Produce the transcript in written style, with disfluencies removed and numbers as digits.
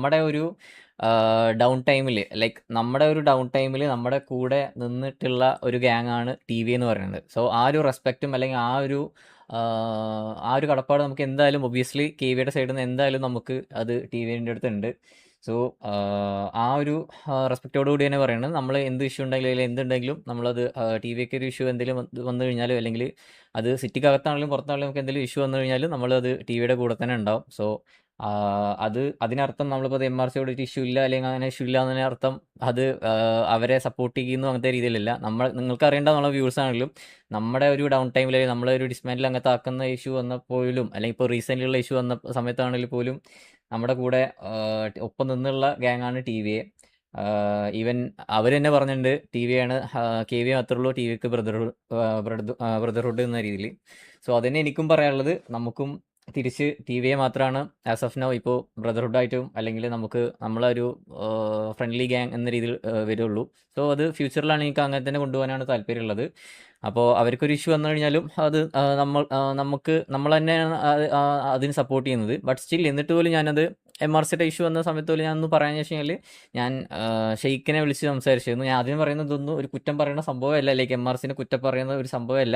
നമ്മുടെ ഒരു ഡൗൺ ടൈമിൽ, ലൈക്ക് നമ്മുടെ ഒരു ഡൗൺ ടൈമിൽ നമ്മുടെ കൂടെ നിന്നിട്ടുള്ള ഒരു ഗ്യാങ് ആണ് ടി വി എന്ന് പറയുന്നത്. സോ ആ ഒരു റെസ്പെക്റ്റും അല്ലെങ്കിൽ ആ ഒരു കടപ്പാട് നമുക്ക് എന്തായാലും ഒബ്വിയസ്ലി കെ വിയുടെ സൈഡിൽ നിന്ന് എന്തായാലും നമുക്ക് അത് ടി വിൻ്റെ അടുത്തുണ്ട്. സോ ആ ഒരു റെസ്പെക്റ്റോട് കൂടി തന്നെ പറയുന്നത്, നമ്മൾ എന്ത് ഇഷ്യൂ ഉണ്ടെങ്കിലും അല്ലെങ്കിൽ എന്തുണ്ടെങ്കിലും നമ്മളത് ടി വിക്ക് ഒരു ഇഷ്യൂ എന്തെങ്കിലും വന്നു കഴിഞ്ഞാലും, അല്ലെങ്കിൽ അത് സിറ്റിക്കകത്താണെങ്കിലും പുറത്താണെങ്കിലും നമുക്ക് എന്തെങ്കിലും ഇഷ്യൂ വന്നു കഴിഞ്ഞാലും നമ്മളത് ടി വിയുടെ കൂടെ തന്നെ ഉണ്ടാവും. സോ അതിനർത്ഥം നമ്മളിപ്പോൾ എം ആർ സിയോട് ഒരു ഇഷ്യൂ ഇല്ല അല്ലെങ്കിൽ അങ്ങനെ ഇഷ്യൂ ഇല്ല എന്നതിന് അർത്ഥം അത് അവരെ സപ്പോർട്ട് ചെയ്യുന്നു അങ്ങനത്തെ രീതിയിലല്ല. നിങ്ങൾക്ക് അറിയേണ്ട നമ്മളെ വ്യൂസ് ആണെങ്കിലും നമ്മുടെ ഒരു ഡൗൺ ടൈമിൽ നമ്മളെ ഒരു ഡിസ്മാൻഡിൽ അങ്ങനത്തെ ആക്കുന്ന ഇഷ്യൂ വന്നപ്പോഴും, അല്ലെങ്കിൽ ഇപ്പോൾ റീസെൻ്റ് ഉള്ള ഇഷ്യൂ വന്ന സമയത്താണെങ്കിൽ പോലും നമ്മുടെ കൂടെ ഒപ്പം നിന്നുള്ള ഗ്യാങ്ങാണ് ടി വി എ. ഈവൻ അവർ തന്നെ പറഞ്ഞിട്ടുണ്ട് ടി വി ആണ്, കെ വി മാത്രമേ ഉള്ളൂ ടി വിക്ക് ബ്രദർഹുഡ് എന്ന രീതിയിൽ. സോ അതന്നെ എനിക്കും പറയാനുള്ളത്. നമുക്കും തിരിച്ച് ടി വിയെ മാത്രമാണ് ആസ് ഓഫ് നൗ ഇപ്പോൾ ബ്രദർഹുഡായിട്ടും അല്ലെങ്കിൽ നമ്മളൊരു ഫ്രണ്ട്ലി ഗ്യാങ് എന്ന രീതിയിൽ വരുള്ളൂ. സോ അത് ഫ്യൂച്ചറിലാണ് എനിക്ക് അങ്ങനെ തന്നെ കൊണ്ടുപോകാനാണ് താല്പര്യമുള്ളത്. അപ്പോൾ അവർക്കൊരു ഇഷ്യൂ വന്നു കഴിഞ്ഞാലും അത് നമ്മൾ തന്നെയാണ് അതിന് സപ്പോർട്ട് ചെയ്യുന്നത്. ബട്ട് സ്റ്റിൽ എന്നിട്ട് പോലും ഞാനത് എം ആർ സിയുടെ ഇഷ്യൂ വന്ന സമയത്ത് പോലും ഞാനൊന്ന് പറയാന്ന് വെച്ച് കഴിഞ്ഞാൽ ഞാൻ ഷെയ്ഖിനെ വിളിച്ച് സംസാരിച്ചിരുന്നു. ഞാൻ ആദ്യം പറയുന്നത് ഇതൊന്നും ഒരു കുറ്റം പറയുന്ന സംഭവമല്ല, ലൈക്ക് എം ആർ സിനെ കുറ്റം പറയുന്ന ഒരു സംഭവമല്ല.